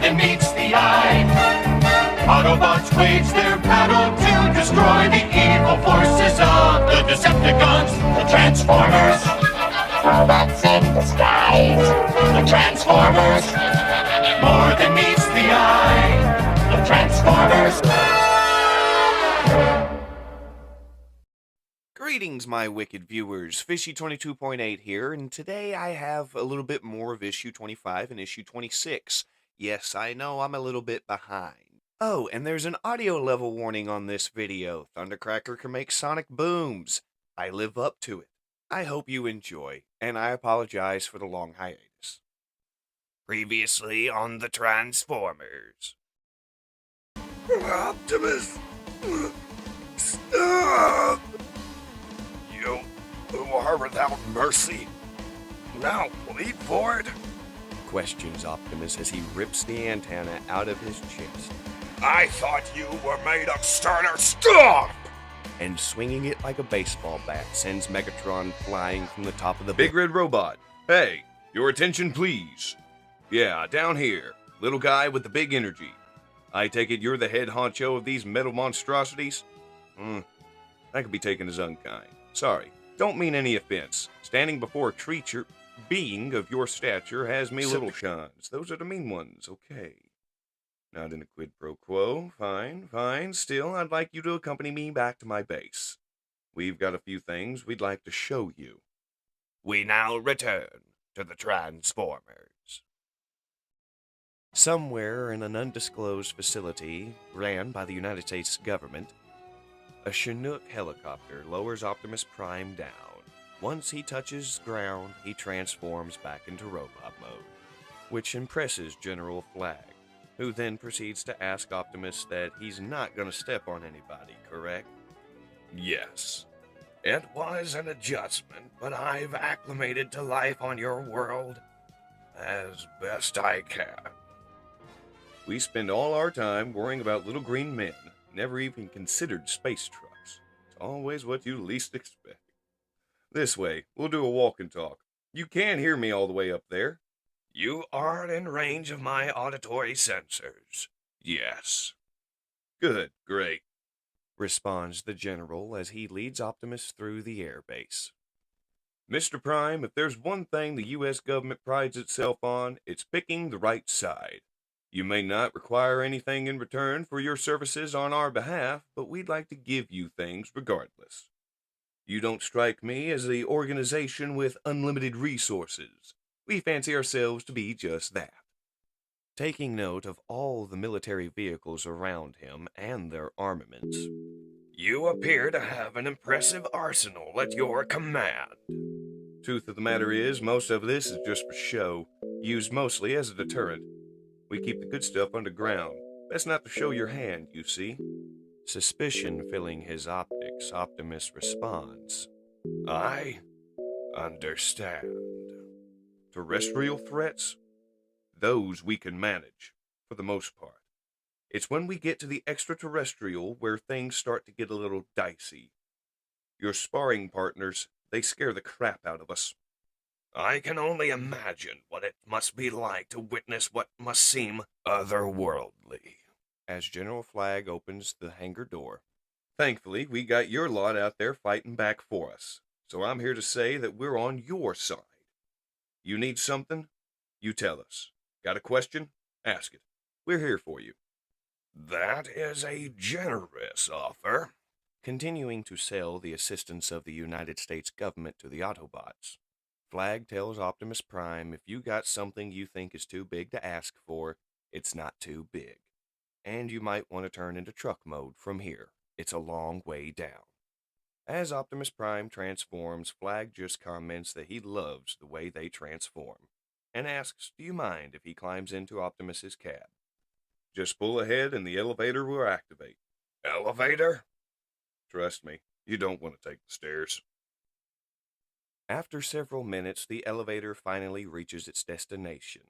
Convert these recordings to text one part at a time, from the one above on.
than meets the eye. Autobots wage their battle to destroy the evil forces of the Decepticons, the Transformers. Robots in disguise, the Transformers. More than meets the eye, the Transformers. Greetings, my wicked viewers. Fishie 22.8 here, and today I have a little bit more of issue 25 and issue 26. Yes, I know I'm a little bit behind. Oh, and there's an audio level warning on this video. Thundercracker can make sonic booms. I live up to it. I hope you enjoy, and I apologize for the long hiatus. Previously on the Transformers. Optimus! Stop! You who are without mercy, now bleed for it? Questions Optimus as he rips the antenna out of his chest. I thought you were made of sterner stuff! And swinging it like a baseball bat sends Megatron flying from the top of the big red robot. Hey, your attention please. Yeah, down here, little guy with the big energy. I take it you're the head honcho of these metal monstrosities? That could be taken as unkind. Sorry, don't mean any offense. Standing before a creature, being of your stature, has me little shines. Those are the mean ones, okay. Not in a quid pro quo. Fine. Still, I'd like you to accompany me back to my base. We've got a few things we'd like to show you. We now return to the Transformers. Somewhere in an undisclosed facility ran by the United States government, a Chinook helicopter lowers Optimus Prime down. Once he touches ground, he transforms back into robot mode, which impresses General Flag, who then proceeds to ask Optimus that he's not going to step on anybody, correct? Yes. It was an adjustment, but I've acclimated to life on your world as best I can. We spend all our time worrying about little green men, never even considered space trucks. It's always what you least expect. This way, we'll do a walk and talk. You can hear me all the way up there. You are in range of my auditory sensors. Yes. Good, great, responds the General as he leads Optimus through the airbase. Mr. Prime, if there's one thing the U.S. government prides itself on, it's picking the right side. You may not require anything in return for your services on our behalf, but we'd like to give you things regardless. You don't strike me as the organization with unlimited resources. We fancy ourselves to be just that. Taking note of all the military vehicles around him and their armaments. You appear to have an impressive arsenal at your command. Truth of the matter is, most of this is just for show, used mostly as a deterrent. We keep the good stuff underground. Best not to show your hand, you see. Suspicion filling his optics, Optimus responds. I understand. Terrestrial threats? Those we can manage, for the most part. It's when we get to the extraterrestrial where things start to get a little dicey. Your sparring partners, they scare the crap out of us. I can only imagine what it must be like to witness what must seem otherworldly. As General Flag opens the hangar door. Thankfully, we got your lot out there fighting back for us, so I'm here to say that we're on your side. You need something? You tell us. Got a question? Ask it. We're here for you. That is a generous offer. Continuing to sell the assistance of the United States government to the Autobots, Flag tells Optimus Prime if you got something you think is too big to ask for, it's not too big. And you might want to turn into truck mode from here. It's a long way down. As Optimus Prime transforms, Flag just comments that he loves the way they transform, and asks, do you mind if he climbs into Optimus's cab? Just pull ahead and the elevator will activate. Elevator? Trust me, you don't want to take the stairs. After several minutes, the elevator finally reaches its destination.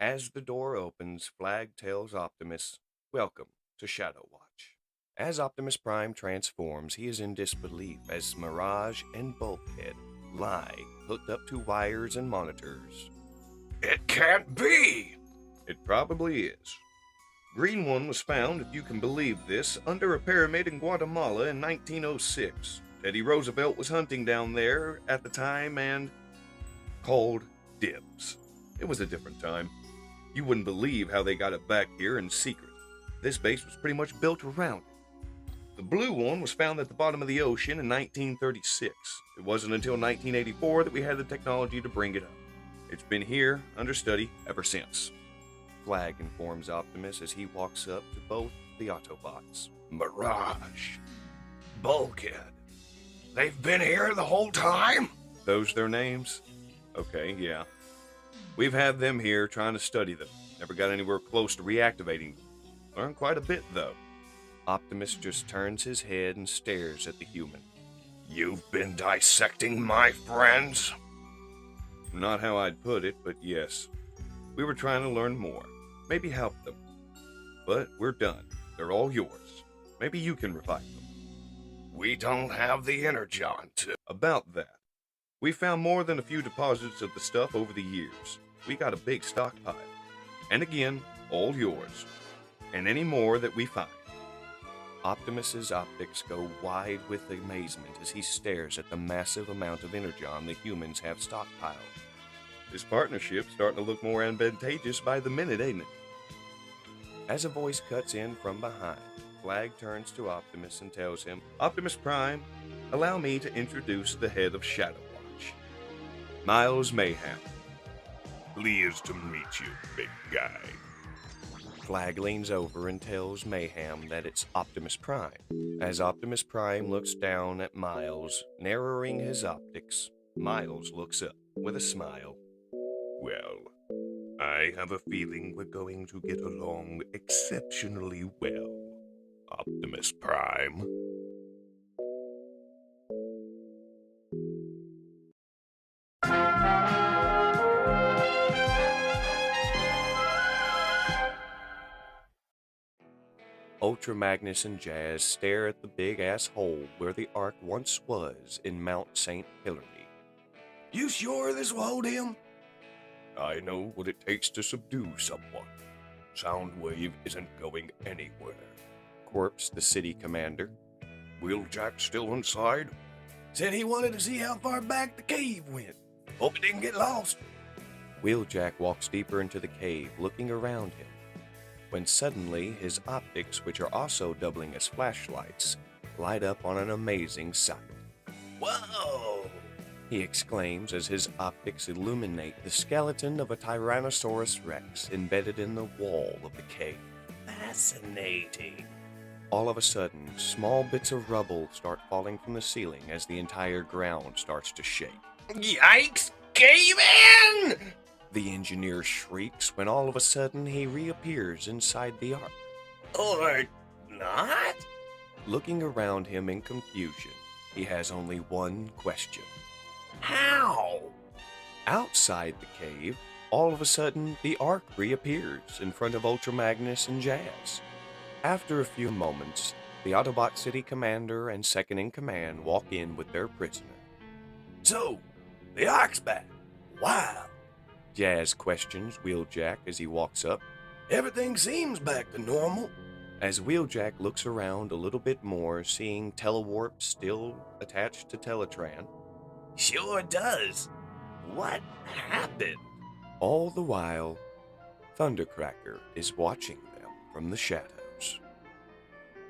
As the door opens, Flag tells Optimus, welcome to Shadow Watch. As Optimus Prime transforms, he is in disbelief as Mirage and Bulkhead lie, hooked up to wires and monitors. It can't be! It probably is. Green one was found, if you can believe this, under a pyramid in Guatemala in 1906. Teddy Roosevelt was hunting down there at the time and called dibs. It was a different time. You wouldn't believe how they got it back here in secret. This base was pretty much built around it. The blue one was found at the bottom of the ocean in 1936. It wasn't until 1984 that we had the technology to bring it up. It's been here, under study, ever since. Flag informs Optimus as he walks up to both the Autobots. Mirage. Bulkhead. They've been here the whole time? Those their names? Okay, yeah. We've had them here trying to study them. Never got anywhere close to reactivating them. Learned quite a bit, though. Optimus just turns his head and stares at the human. You've been dissecting my friends? Not how I'd put it, but yes. We were trying to learn more. Maybe help them. But we're done. They're all yours. Maybe you can revive them. We don't have the energon to. About that. We found more than a few deposits of the stuff over the years. We got a big stockpile. And again, all yours. And any more that we find. Optimus's optics go wide with amazement as he stares at the massive amount of energon the humans have stockpiled. This partnership's starting to look more advantageous by the minute, ain't it? As a voice cuts in from behind, Flag turns to Optimus and tells him, Optimus Prime, allow me to introduce the head of Shadow Watch, Miles Mayhem. Pleased to meet you, big guy. Flag leans over and tells Mayhem that it's Optimus Prime. As Optimus Prime looks down at Miles, narrowing his optics, Miles looks up with a smile. Well, I have a feeling we're going to get along exceptionally well, Optimus Prime. Ultra Magnus and Jazz stare at the big-ass hole where the Ark once was in Mount St. Hilary. You sure this will hold him? I know what it takes to subdue someone. Soundwave isn't going anywhere. Quirps the city commander. Wheeljack still inside? Said he wanted to see how far back the cave went. Hope he didn't get lost. Wheeljack walks deeper into the cave, looking around him, when suddenly his optics, which are also doubling as flashlights, light up on an amazing sight. Whoa! He exclaims as his optics illuminate the skeleton of a Tyrannosaurus Rex embedded in the wall of the cave. Fascinating. All of a sudden, small bits of rubble start falling from the ceiling as the entire ground starts to shake. Yikes! Cave in! The engineer shrieks when all of a sudden he reappears inside the Ark. Or not? Looking around him in confusion, he has only one question. How? Outside the cave, all of a sudden, the Ark reappears in front of Ultra Magnus and Jazz. After a few moments, the Autobot City Commander and Second-in-Command walk in with their prisoner. So, the Ark's back. Wow. Jazz questions Wheeljack as he walks up. Everything seems back to normal. As Wheeljack looks around a little bit more, seeing Telewarp still attached to Teletran. Sure does. What happened? All the while, Thundercracker is watching them from the shadows.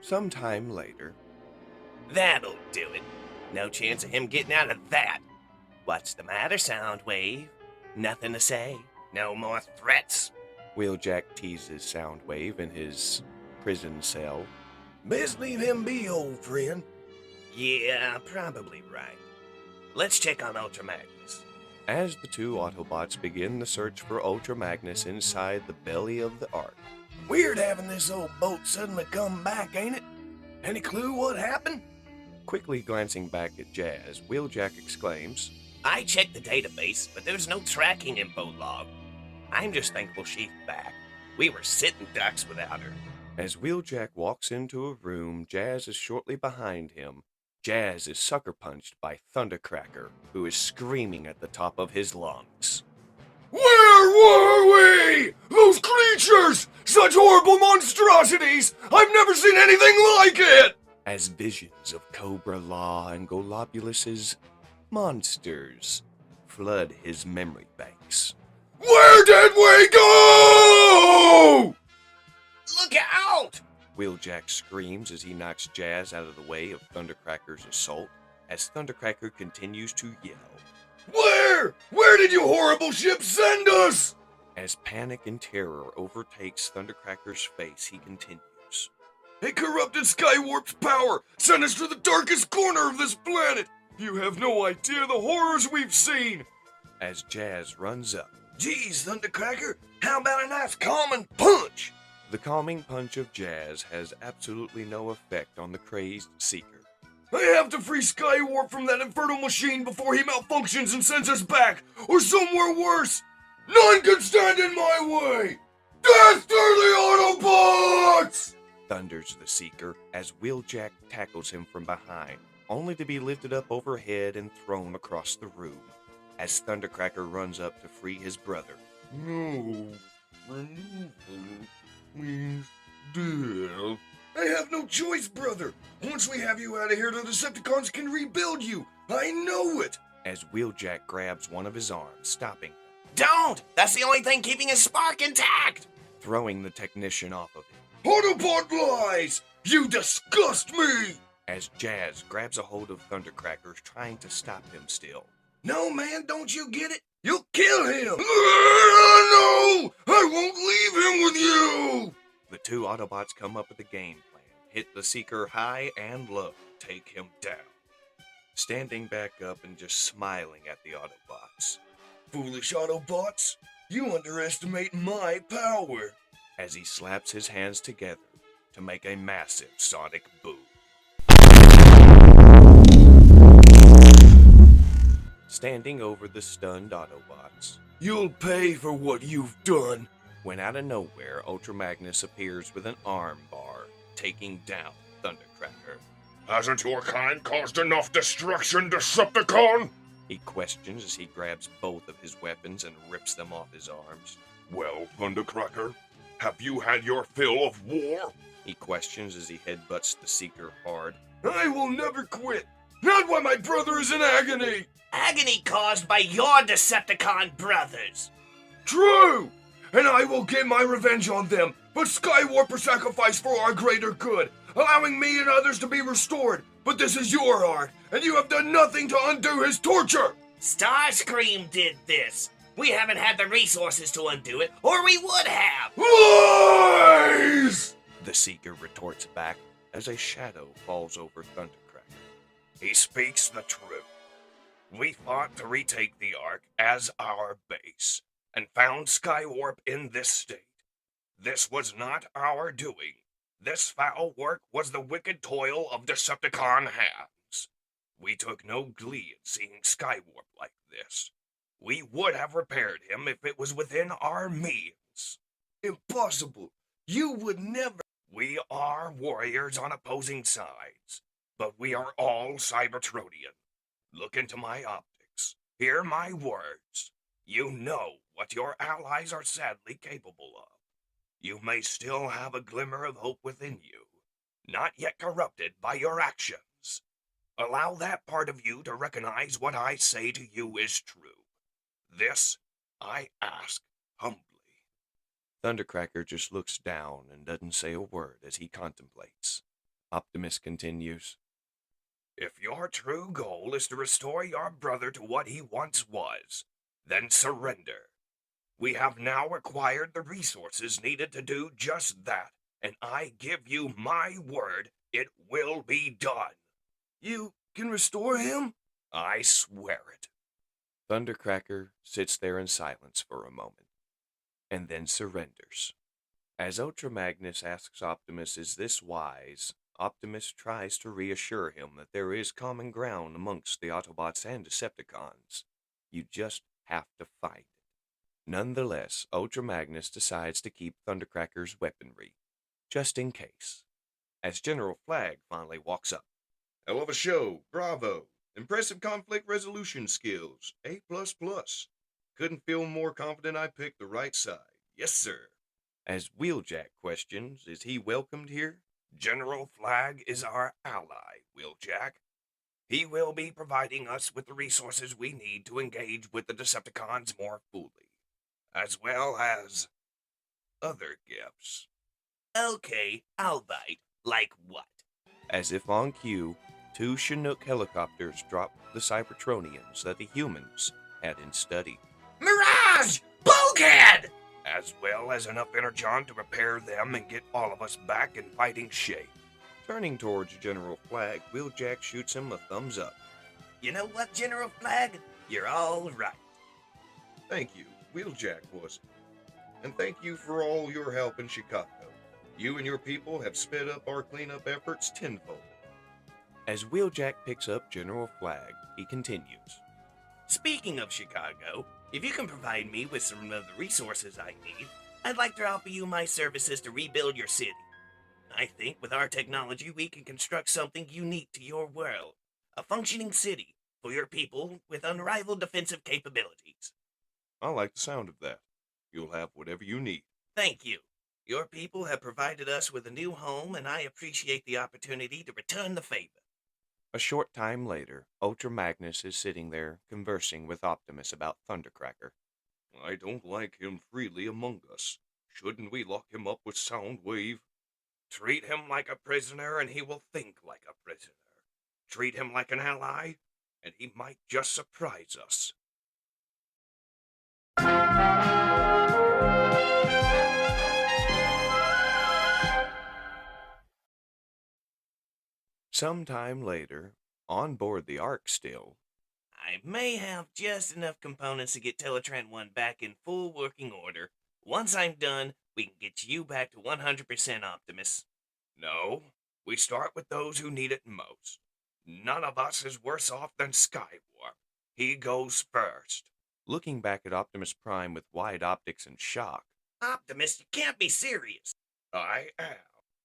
Sometime later. That'll do it. No chance of him getting out of that. What's the matter, Soundwave? Nothing to say? No more threats? Wheeljack teases Soundwave in his prison cell. Best leave him be, old friend. Yeah, probably right. Let's check on Ultra Magnus. As the two Autobots begin the search for Ultra Magnus inside the belly of the Ark. Weird having this old boat suddenly come back, ain't it? Any clue what happened? Quickly glancing back at Jazz, Wheeljack exclaims, I checked the database, but there's no tracking info log. I'm just thankful she's back. We were sitting ducks without her. As Wheeljack walks into a room, Jazz is shortly behind him. Jazz is sucker punched by Thundercracker, who is screaming at the top of his lungs. Where were we? Those creatures! Such horrible monstrosities! I've never seen anything like it! As visions of Cobra Law and Golobulus's monsters flood his memory banks. Where did we go? Look out! Wheeljack screams as he knocks Jazz out of the way of Thundercracker's assault, as Thundercracker continues to yell. Where? Where did you horrible ship send us? As panic and terror overtakes Thundercracker's face, he continues. A corrupted Skywarp's power sent us to the darkest corner of this planet. You have no idea the horrors we've seen. As Jazz runs up, Geez, Thundercracker, how about a nice calming punch? the calming punch of Jazz has absolutely no effect on the crazed Seeker. I have to free Skywarp from that infernal machine before he malfunctions and sends us back, or somewhere worse. None can stand in my way. Death to the Autobots! Thunders the Seeker as Wheeljack tackles him from behind, only to be lifted up overhead and thrown across the room, as Thundercracker runs up to free his brother. No, please, dear. I have no choice, brother. Once we have you out of here, the Decepticons can rebuild you. I know it. As Wheeljack grabs one of his arms, stopping him, Don't! That's the only thing keeping his spark intact! throwing the technician off of him. Autobot lies! You disgust me! As Jazz grabs a hold of Thundercracker, trying to stop him still. No, man, don't you get it? You'll kill him! No! I won't leave him with you! The two Autobots come up with a game plan, hit the Seeker high and low, take him down. Standing back up and just smiling at the Autobots. Foolish Autobots, you underestimate my power. As he slaps his hands together to make a massive sonic boom. Standing over the stunned Autobots, You'll pay for what you've done. when out of nowhere, Ultra Magnus appears with an arm bar, taking down Thundercracker. Hasn't your kind caused enough destruction, Decepticon? He questions as he grabs both of his weapons and rips them off his arms. Well, Thundercracker, have you had your fill of war? He questions as he headbutts the Seeker hard. I will never quit. Not while my brother is in agony. Agony caused by your Decepticon brothers! True! And I will get my revenge on them, but Skywarp was sacrificed for our greater good, allowing me and others to be restored. But this is your art, and you have done nothing to undo his torture! Starscream did this! We haven't had the resources to undo it, or we would have! Lies! The Seeker retorts back as a shadow falls over Thundercracker. He speaks the truth. We fought to retake the Ark as our base, and found Skywarp in this state. This was not our doing. This foul work was the wicked toil of Decepticon hands. We took no glee in seeing Skywarp like this. We would have repaired him if it was within our means. Impossible. You would never. We are warriors on opposing sides, but we are all Cybertronian. Look into my optics. Hear my words. You know what your allies are sadly capable of. You may still have a glimmer of hope within you, not yet corrupted by your actions. Allow that part of you to recognize what I say to you is true. This I ask humbly. Thundercracker just looks down and doesn't say a word as he contemplates. Optimus continues. If your true goal is to restore your brother to what he once was, then surrender. We have now acquired the resources needed to do just that, and I give you my word it will be done. You can restore him? I swear it. Thundercracker sits there in silence for a moment, and then surrenders. As Ultra Magnus asks Optimus, is this wise? Optimus tries to reassure him that there is common ground amongst the Autobots and Decepticons. You just have to find it. Nonetheless, Ultra Magnus decides to keep Thundercracker's weaponry, just in case. As General Flag finally walks up. Hell of a show, bravo. Impressive conflict resolution skills, A++. couldn't feel more confident I picked the right side. Yes, sir. As Wheeljack questions, is he welcomed here? General Flag is our ally, Wheeljack. He will be providing us with the resources we need to engage with the Decepticons more fully, as well as other gifts. Okay, I'll bite. Like what? As if on cue, 2 Chinook helicopters drop the Cybertronians that the humans had in study. Mirage! Bulkhead! As well as enough energon to repair them and get all of us back in fighting shape. Turning towards General Flag, Wheeljack shoots him a thumbs up. You know what, General Flag? You're all right. Thank you, Wheeljack was it. And thank you for all your help in Chicago. You and your people have sped up our cleanup efforts tenfold. As Wheeljack picks up General Flag, he continues. Speaking of Chicago, if you can provide me with some of the resources I need, I'd like to offer you my services to rebuild your city. I think with our technology we can construct something unique to your world. A functioning city for your people with unrivaled defensive capabilities. I like the sound of that. You'll have whatever you need. Thank you. Your people have provided us with a new home, and I appreciate the opportunity to return the favor. A short time later, Ultra Magnus is sitting there conversing with Optimus about Thundercracker. I don't like him freely among us. Shouldn't we lock him up with Soundwave? Treat him like a prisoner and he will think like a prisoner. Treat him like an ally and he might just surprise us. Sometime later, on board the Ark still, I may have just enough components to get Teletran 1 back in full working order. Once I'm done, we can get you back to 100% Optimus. No, we start with those who need it most. None of us is worse off than Skywarp. He goes first. looking back at Optimus Prime with wide optics and shock, Optimus, you can't be serious. I am.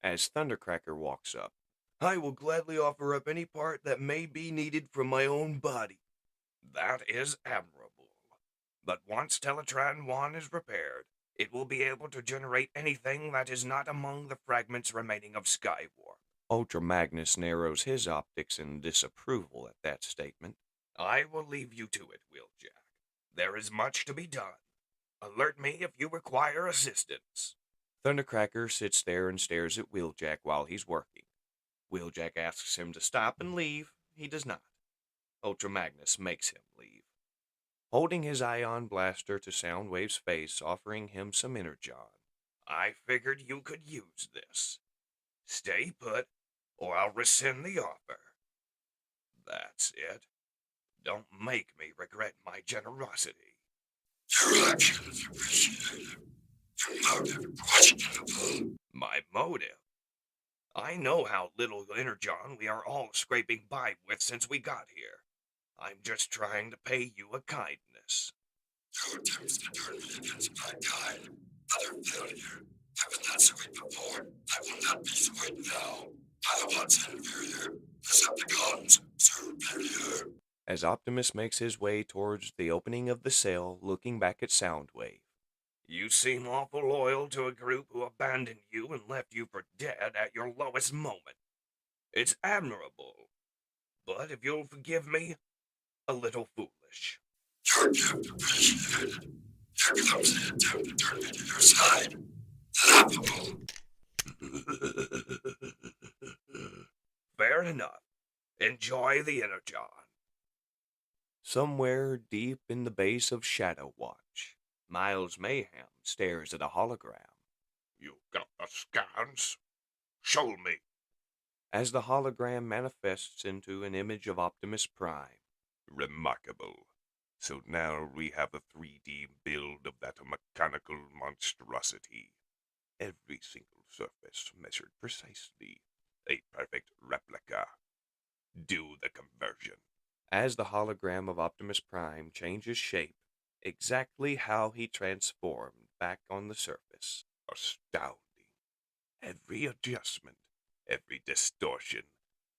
as Thundercracker walks up. I will gladly offer up any part that may be needed from my own body. That is admirable. But once Teletran 1 is repaired, it will be able to generate anything that is not among the fragments remaining of Skywarp. Ultra Magnus narrows his optics in disapproval at that statement. I will leave you to it, Wheeljack. There is much to be done. Alert me if you require assistance. Thundercracker sits there and stares at Wheeljack while he's working. Wheeljack asks him to stop and leave. He does not. Ultra Magnus makes him leave, holding his ion blaster to Soundwave's face, offering him some energon. I figured you could use this. Stay put, or I'll rescind the offer. That's it. Don't make me regret my generosity. Your actions appreciated. Your motive questionable. My motive? I know how little energon we are all scraping by with since we got here. I'm just trying to pay you a kindness. Your attempts to turn me against my kind, utter failure. I was not so weak before. I will not be so weak now. Autobots inferior. Decepticons superior. As Optimus makes his way towards the opening of the cell, looking back at Soundwave. You seem awful loyal to a group who abandoned you and left you for dead at your lowest moment. It's admirable. But if you'll forgive me, a little foolish. Your gift appreciated. Here comes the attempt to turn me to your side. Laughable. Fair enough. Enjoy the energon. Somewhere deep in the base of Shadow Watch, Miles Mayhem stares at a hologram. You got the scans? Show me. As the hologram manifests into an image of Optimus Prime. Remarkable. So now we have a 3D build of that mechanical monstrosity. Every single surface measured precisely. A perfect replica. Do the conversion. As the hologram of Optimus Prime changes shape, exactly how he transformed back on the surface. Astounding. Every adjustment, every distortion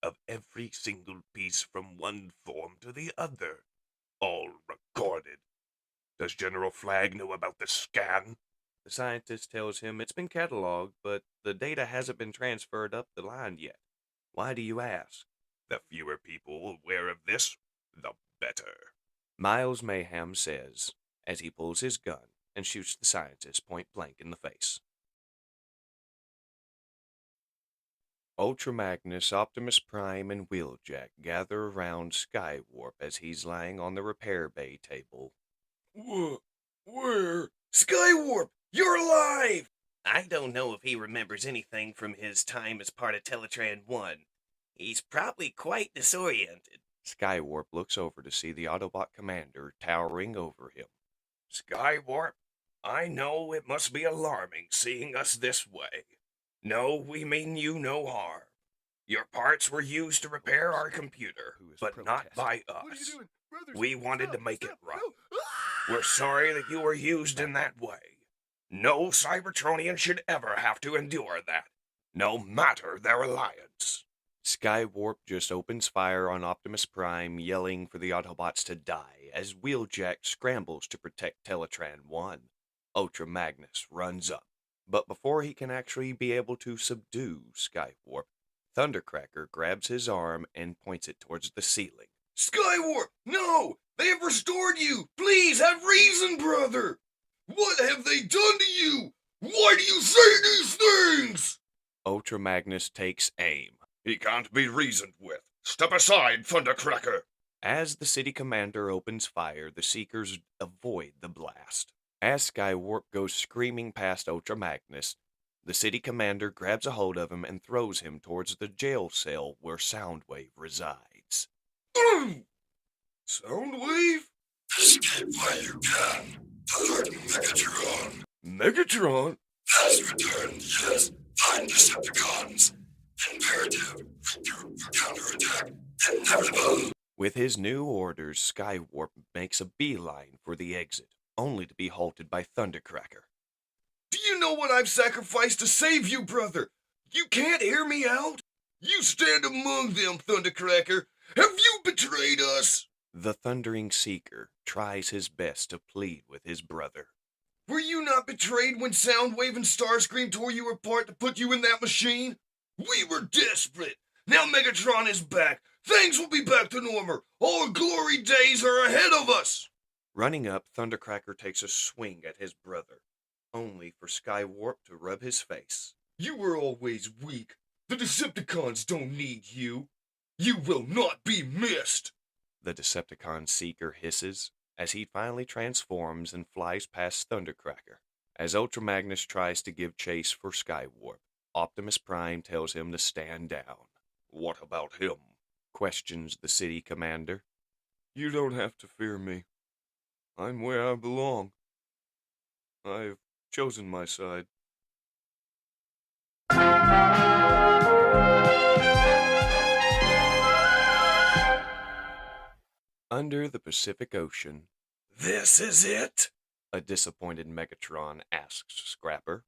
of every single piece from one form to the other, all recorded. Does General Flagg know about this scan? The scientist tells him it's been cataloged, but the data hasn't been transferred up the line yet. Why do you ask? The fewer people aware of this, the better. Miles Mayhem says, as he pulls his gun and shoots the scientist point blank in the face. Ultra Magnus, Optimus Prime, and Wheeljack gather around Skywarp as he's lying on the repair bay table. Where? Skywarp! You're alive! I don't know if he remembers anything from his time as part of Teletran 1. He's probably quite disoriented. Skywarp looks over to see the Autobot commander towering over him. Skywarp, I know it must be alarming seeing us this way. No, we mean you no harm. Your parts were used to repair our computer, but not by us. We wanted to make it right. We're sorry that you were used in that way. No Cybertronian should ever have to endure that, no matter their alliance. Skywarp just opens fire on Optimus Prime, yelling for the Autobots to die as Wheeljack scrambles to protect Teletran 1. Ultra Magnus runs up, but before he can actually be able to subdue Skywarp, Thundercracker grabs his arm and points it towards the ceiling. Skywarp, no! They have restored you! Please have reason, brother! What have they done to you? Why do you say these things? Ultra Magnus takes aim. He can't be reasoned with. Step aside, Thundercracker! As the city commander opens fire, the Seekers avoid the blast. As Skywarp goes screaming past Ultra Magnus, the city commander grabs a hold of him and throws him towards the jail cell where Soundwave resides. Soundwave? Escape while you can. The Lord Megatron Megatron? has returned, yes. Find Decepticons. Imperative. Regroup for counterattack. Inevitable. With his new orders, Skywarp makes a beeline for the exit, only to be halted by Thundercracker. Do you know what I've sacrificed to save you, brother? You can't hear me out? You stand among them, Thundercracker. Have you betrayed us? The Thundering Seeker tries his best to plead with his brother. Were you not betrayed when Soundwave and Starscream tore you apart to put you in that machine? We were desperate. Now Megatron is back. Things will be back to normal. Our glory days are ahead of us. Running up, Thundercracker takes a swing at his brother, only for Skywarp to rub his face. You were always weak. The Decepticons don't need you. You will not be missed. The Decepticon Seeker hisses as he finally transforms and flies past Thundercracker. As Ultra Magnus tries to give chase for Skywarp, Optimus Prime tells him to stand down. What about him? Questions the city commander. You don't have to fear me. I'm where I belong. I've chosen my side. Under the Pacific Ocean, This is it? a disappointed Megatron asks Scrapper.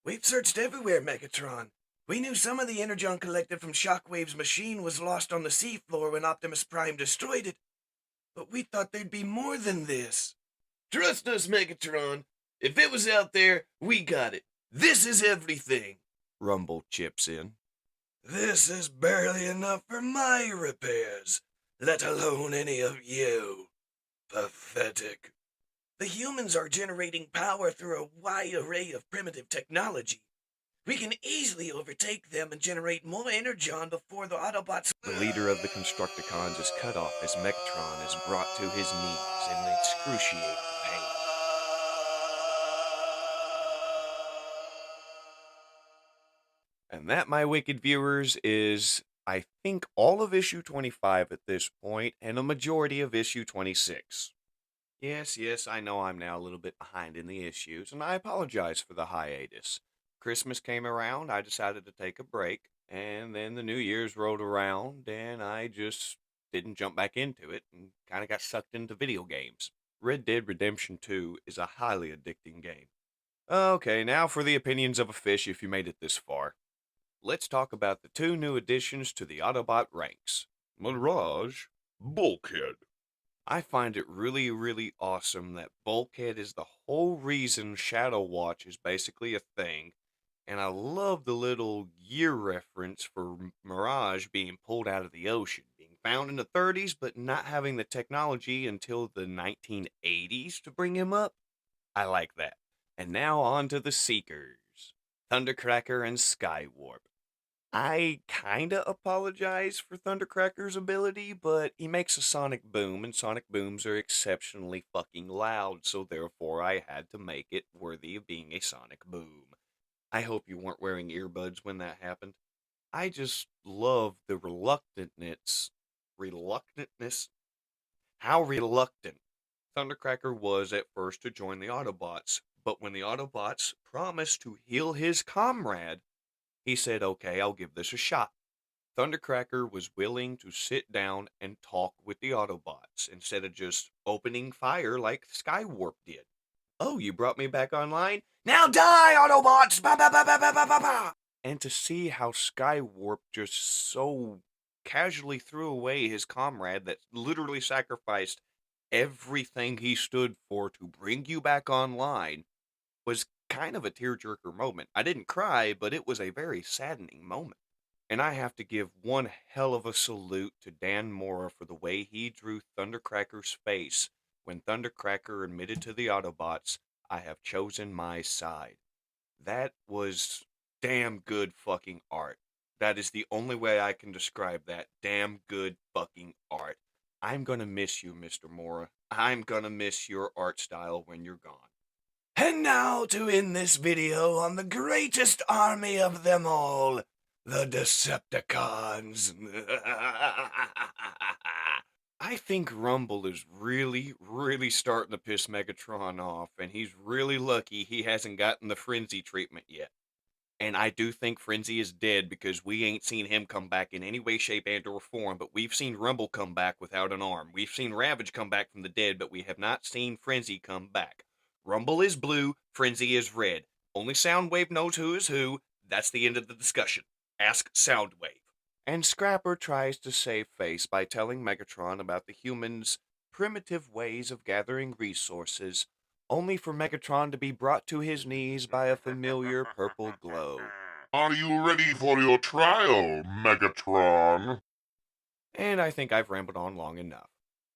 We've searched everywhere, Megatron. We knew some of the energon collected from Shockwave's machine was lost on the seafloor when Optimus Prime destroyed it. But we thought there'd be more than this. Trust us, Megatron. If it was out there, we got it. This is everything. Rumble chips in. This is barely enough for my repairs, let alone any of you. Pathetic. The humans are generating power through a wide array of primitive technology. We can easily overtake them and generate more energon before the Autobots... The leader of the Constructicons is cut off as Megatron is brought to his knees in excruciating pain. And that, my wicked viewers, is, I think, all of issue 25 at this point, and a majority of issue 26. Yes, I know I'm now a little bit behind in the issues, and I apologize for the hiatus. Christmas came around, I decided to take a break, and then the New Year's rolled around, and I just didn't jump back into it, and kind of got sucked into video games. Red Dead Redemption 2 is a highly addicting game. Okay, now for the opinions of a fish if you made it this far. Let's talk about the two new additions to the Autobot ranks. Mirage? Bulkhead. I find it really, really awesome that Bulkhead is the whole reason Shadow Watch is basically a thing. And I love the little year reference for Mirage being pulled out of the ocean, being found in the 30s, but not having the technology until the 1980s to bring him up. I like that. And now on to the Seekers, Thundercracker and Skywarp. I kinda apologize for Thundercracker's ability, but he makes a sonic boom, and sonic booms are exceptionally fucking loud, so therefore I had to make it worthy of being a sonic boom. I hope you weren't wearing earbuds when that happened. I just love the reluctantness, how reluctant Thundercracker was at first to join the Autobots, but when the Autobots promised to heal his comrade, he said, okay, I'll give this a shot. Thundercracker was willing to sit down and talk with the Autobots instead of just opening fire like Skywarp did. Oh, you brought me back online? Now die, Autobots! Ba ba ba ba ba ba ba ba! And to see how Skywarp just so casually threw away his comrade that literally sacrificed everything he stood for to bring you back online was kind of a tearjerker moment. I didn't cry, but it was a very saddening moment. And I have to give one hell of a salute to Dan Mora for the way he drew Thundercracker's face when Thundercracker admitted to the Autobots, I have chosen my side. That was damn good fucking art. That is the only way I can describe that. Damn good fucking art. I'm gonna miss you, Mr. Mora. I'm gonna miss your art style when you're gone. And now to end this video on the greatest army of them all, the Decepticons. I think Rumble is really, really starting to piss Megatron off, and he's really lucky he hasn't gotten the Frenzy treatment yet. And I do think Frenzy is dead because we ain't seen him come back in any way, shape, and or form, but we've seen Rumble come back without an arm. We've seen Ravage come back from the dead, but we have not seen Frenzy come back. Rumble is blue, Frenzy is red. Only Soundwave knows who is who. That's the end of the discussion. Ask Soundwave. And Scrapper tries to save face by telling Megatron about the humans' primitive ways of gathering resources, only for Megatron to be brought to his knees by a familiar purple glow. Are you ready for your trial, Megatron? And I think I've rambled on long enough.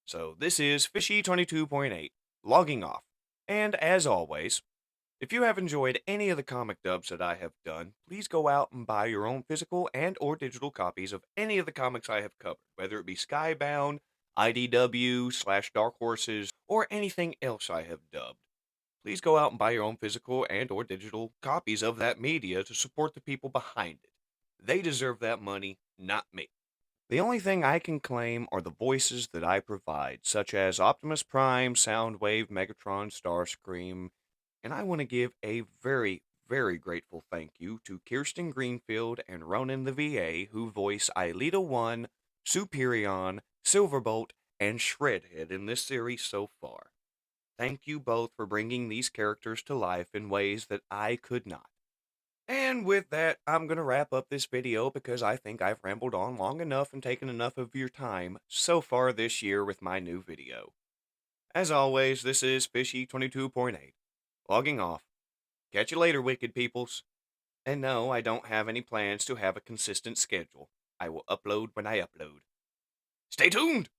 So this is Fishie 22.8, logging off. And as always, if you have enjoyed any of the comic dubs that I have done, please go out and buy your own physical and or digital copies of any of the comics I have covered, whether it be Skybound, IDW/Dark Horses, or anything else I have dubbed. Please go out and buy your own physical and or digital copies of that media to support the people behind it. They deserve that money, not me. The only thing I can claim are the voices that I provide, such as Optimus Prime, Soundwave, Megatron, Starscream, and I want to give a very, very grateful thank you to Kirsten Greenfield and Ronan the VA, who voice Ilita 1, Superion, Silverbolt, and Shredhead in this series so far. Thank you both for bringing these characters to life in ways that I could not. And with that, I'm going to wrap up this video because I think I've rambled on long enough and taken enough of your time so far this year with my new video. As always, this is Fishie 22.8. Logging off. Catch you later, wicked peoples. And no, I don't have any plans to have a consistent schedule. I will upload when I upload. Stay tuned!